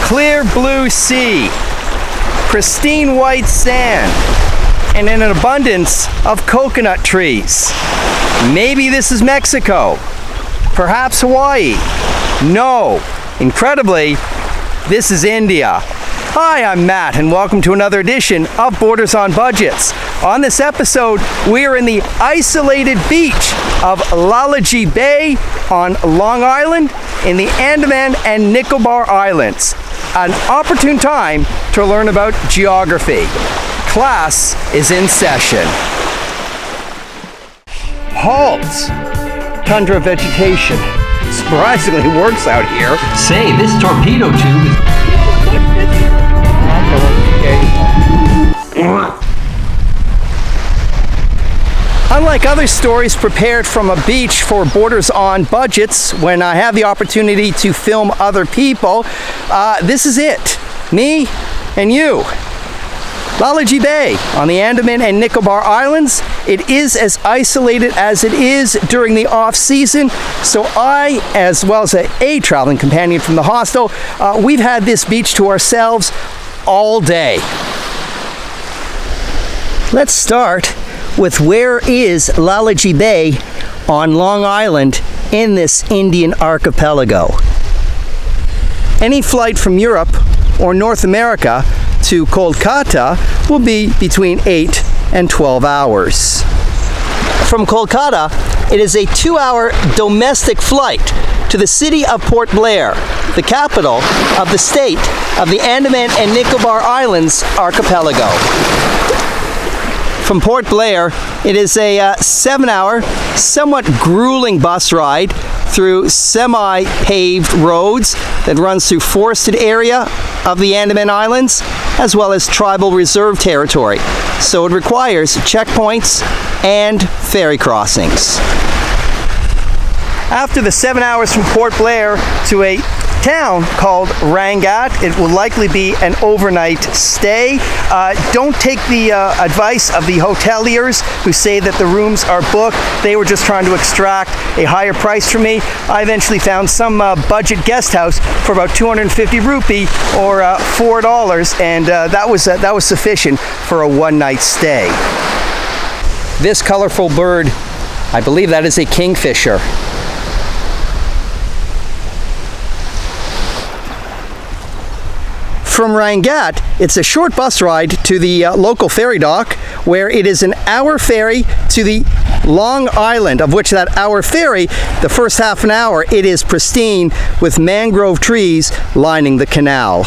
clear blue sea, pristine white sand, and an abundance of coconut trees. Maybe this is Mexico, perhaps Hawaii. No, incredibly, this is India. Hi, I'm Matt, and welcome to another edition of Borders on Budgets. On this episode, we are in the isolated beach of Lalaji Bay on Long Island in the Andaman and Nicobar Islands. An opportune time to learn about geography. Class is in session. Halt! Tundra vegetation. Surprisingly works out here. Say, this torpedo tube is... Unlike other stories prepared from a beach for Borders on Budgets, when I have the opportunity to film other people, this is it. Me and you. Lalaji Bay on the Andaman and Nicobar Islands. It is as isolated as it is during the off-season, so I, as well as a traveling companion from the hostel, we've had this beach to ourselves all day. Let's start with where is Lalaji Bay on Long Island in this Indian archipelago. Any flight from Europe or North America to Kolkata will be between 8 and 12 hours. From Kolkata, it is a 2-hour domestic flight to the city of Port Blair, the capital of the state of the Andaman and Nicobar Islands archipelago. From Port Blair, it is a 7-hour, somewhat grueling bus ride through semi-paved roads that runs through forested area of the Andaman Islands, as well as tribal reserve territory. So it requires checkpoints and ferry crossings. After the 7 hours from Port Blair to a town called Rangat, it will likely be an overnight stay. Don't take the advice of the hoteliers who say that the rooms are booked. They were just trying to extract a higher price from me. I eventually found some budget guest house for about 250 rupee or $4, and that was sufficient for a one-night stay. This colorful bird, I believe that is a kingfisher. From Rangat, it's a short bus ride to the local ferry dock, where it is an hour ferry to the Long Island, of which that hour ferry, the first half an hour, it is pristine with mangrove trees lining the canal.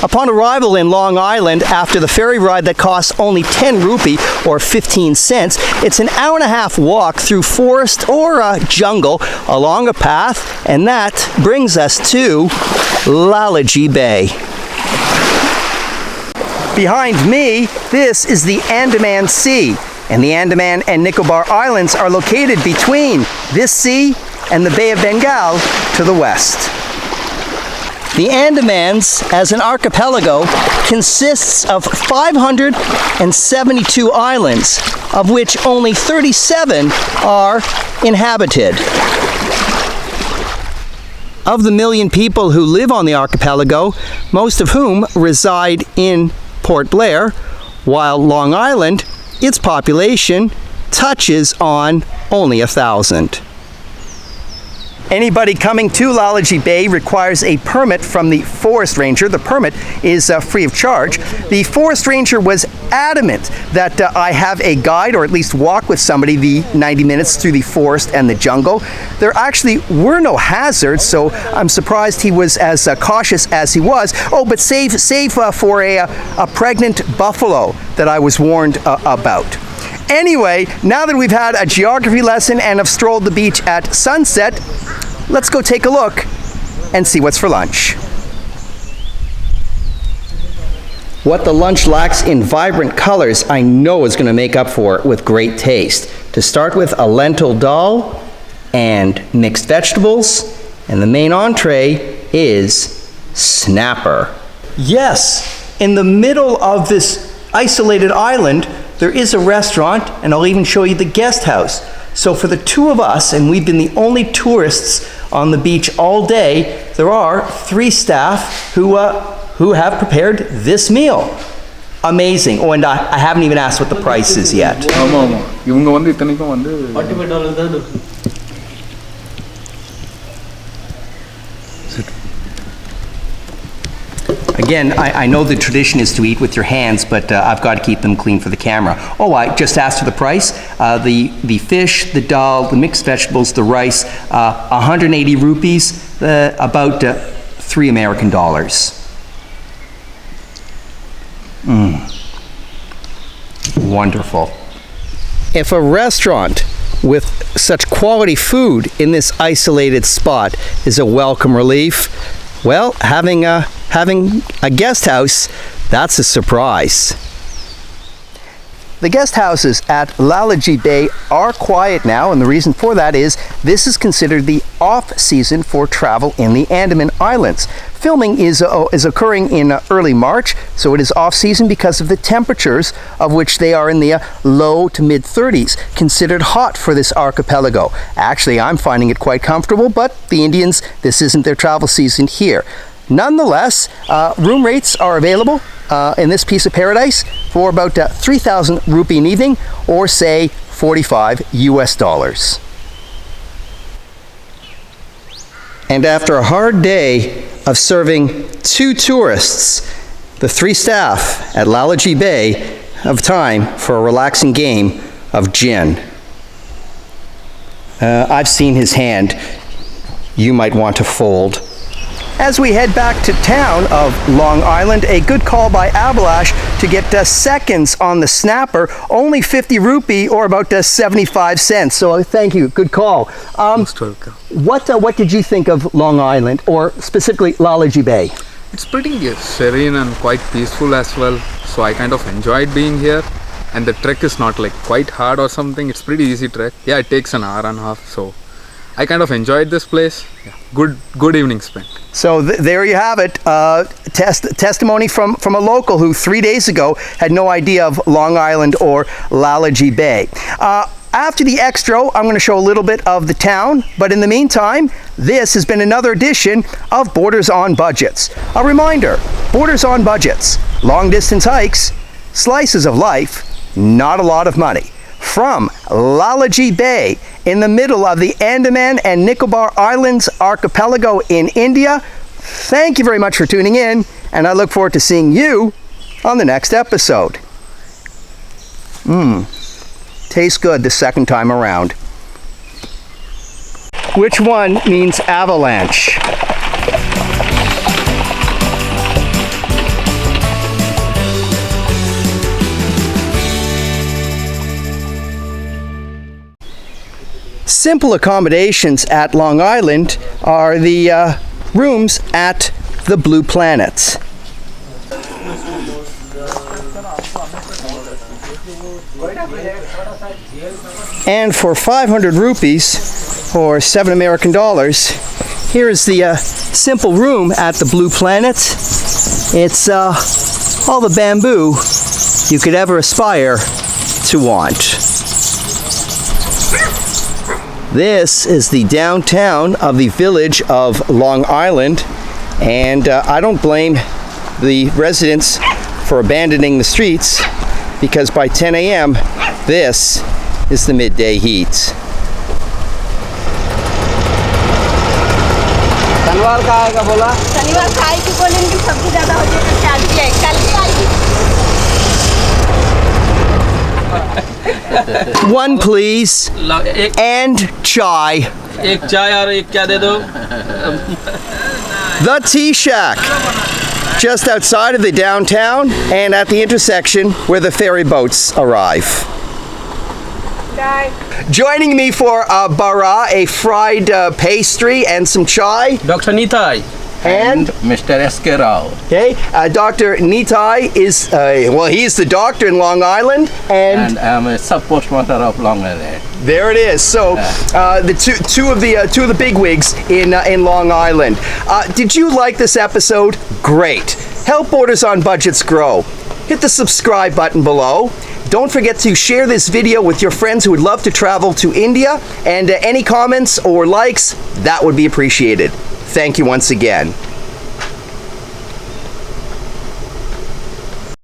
Upon arrival in Long Island, after the ferry ride that costs only 10 rupee or 15 cents, it's an hour-and-a-half walk through forest or jungle along a path, and that brings us to Lalaji Bay. Behind me, this is the Andaman Sea, and the Andaman and Nicobar Islands are located between this sea and the Bay of Bengal to the west. The Andamans, as an archipelago, consists of 572 islands, of which only 37 are inhabited. Of the 1 million people who live on the archipelago, most of whom reside in Port Blair, while Long Island, its population touches on only 1,000. Anybody coming to Lalaji Bay requires a permit from the forest ranger. The permit is free of charge. The forest ranger was adamant that I have a guide, or at least walk with somebody the 90 minutes through the forest and the jungle. There actually were no hazards, so I'm surprised he was as cautious as he was. Oh, but save for a pregnant buffalo that I was warned about. Anyway, now that we've had a geography lesson and have strolled the beach at sunset, let's go take a look and see what's for lunch. What the lunch lacks in vibrant colors, I know is going to make up for it with great taste. To start with, a lentil dal and mixed vegetables, and the main entree is snapper. Yes, in the middle of this isolated island, there is a restaurant, and I'll even show you the guest house. So for the two of us, and we've been the only tourists on the beach all day, there are 3 staff who have prepared this meal. Amazing. Oh, and I haven't even asked what the price is yet. இவங்க வந்து இத்தனைக்கும் வந்து $45 தான் இருக்கு. Again, I know the tradition is to eat with your hands, but I've got to keep them clean for the camera. Oh, I just asked for the price. The fish, the dal, the mixed vegetables, the rice, 180 rupees, about $3 American. Wonderful. If a restaurant with such quality food in this isolated spot is a welcome relief, well, having a guest house, that's a surprise. The guest houses at Lalaji Bay are quiet now, and the reason for that is this is considered the off-season for travel in the Andaman Islands. Filming is occurring in early March, so it is off-season because of the temperatures of which they are in the low to mid-30s, considered hot for this archipelago. Actually, I'm finding it quite comfortable, but the Indians, this isn't their travel season here. Nonetheless, room rates are available in this piece of paradise for about 3,000 rupee an evening, or say $45 US. And after a hard day of serving 2 tourists, the 3 staff at Lalaji Bay have time for a relaxing game of gin. I've seen his hand. You might want to fold. As we head back to town of Long Island, a good call by Abhilash to get seconds on the snapper, only 50 rupee or about 75 cents. So thank you, good call. What did you think of Long Island, or specifically Lalaji Bay? it's pretty serene and quite peaceful as well. So I kind of enjoyed being here, and the trek is not like quite hard or something. It's pretty easy trek. Yeah, it takes an hour and a half. So I kind of enjoyed this place. Yeah, good evening spent. So there you have it. Testimony from a local who 3 days ago had no idea of Long Island or Lalaji Bay. After the extra, I'm going to show a little bit of the town, but in the meantime, this has been another edition of Borders on Budgets. A reminder, Borders on Budgets, long distance hikes, slices of life, not a lot of money. From Lalaji Bay, in the middle of the Andaman and Nicobar Islands archipelago in India. Thank you very much for tuning in, and I look forward to seeing you on the next episode. Tastes good the second time around. Which one means avalanche? Simple accommodations at Long Island are the rooms at the Blue Planets. And for 500 rupees, or $7 American, here's the simple room at the Blue Planets. It's all the bamboo you could ever aspire to want. This is the downtown of the village of Long Island, and I don't blame the residents for abandoning the streets, because by 10 a.m. this is the midday heat. One please, and chai. एक चाय और एक क्या दे दो? The Tea Shack, just outside of the downtown and at the intersection where the ferry boats arrive. Joining me for bara, a fried pastry and some chai. Dr. Nitai. And Mr. S.K. Rao. Okay, Dr. Nitai is, he's the doctor in Long Island, And I'm a sub-postmaster of Long Island. there it is. So, the two of the bigwigs in Long Island. Did you like this episode? Great. Help Borders on Budgets grow. Hit the subscribe button below. Don't forget to share this video with your friends who would love to travel to India, and any comments or likes, that would be appreciated. Thank you once again.